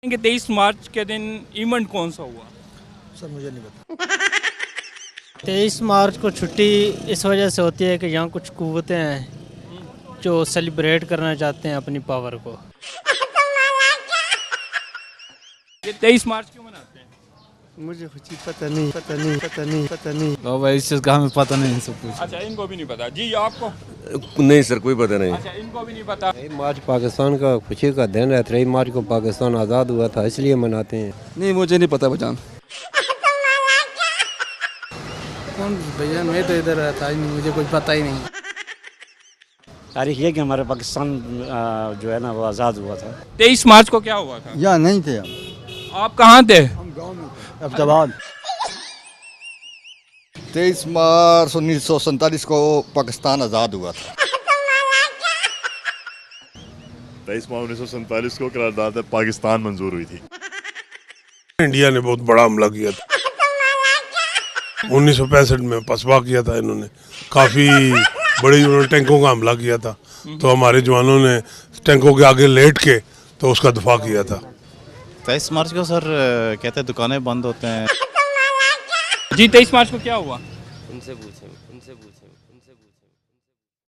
कि 23 मार्च के दिन इवेंट कौन सा हुआ? सर मुझे नहीं पता। 23 मार्च को छुट्टी इस वजह से होती है कि यहाँ कुछ कुव्वतें हैं जो सेलिब्रेट करना चाहते हैं अपनी पावर को। ये 23 मार्च क्यों मनाते हैं? मुझे कुछ पता नहीं। तो भाई इस चीज़ का हमें पता नहीं सब कुछ। अच्छा, इनको भी नहीं पता। जी आपको? नहीं सर, कोई पता नहीं। अच्छा, इनको भी नहीं पता। 23 मार्च पाकिस्तान का खुशी का दिन है। 23 मार्च को पाकिस्तान आज़ाद हुआ था, इसलिए मनाते हैं। नहीं, मुझे नहीं पता बचान। कौन भैया, मैं तो इधर रहता ही नहीं, मुझे कुछ पता ही नहीं। तारीख ये कि हमारे पाकिस्तान जो है ना वो आज़ाद हुआ था। 23 मार्च को क्या हुआ था? या नहीं थे हम। आप कहाँ थे? हम गाँव में थे, अब्दाबाद। 23 मार्च 1947 को पाकिस्तान आज़ाद हुआ था। 23 मार्च 1947 को करारदाद पाकिस्तान मंजूर हुई थी। इंडिया ने बहुत बड़ा हमला किया था 1965 में, पसपा किया था इन्होंने। काफ़ी बड़ी उन्होंने टैंकों का हमला किया था, तो हमारे जवानों ने टैंकों के आगे लेट के तो उसका दफा किया था। 23 मार्च को सर कहते हैं दुकानें बंद होते हैं। जी 23 मार्च को क्या हुआ? उनसे पूछें।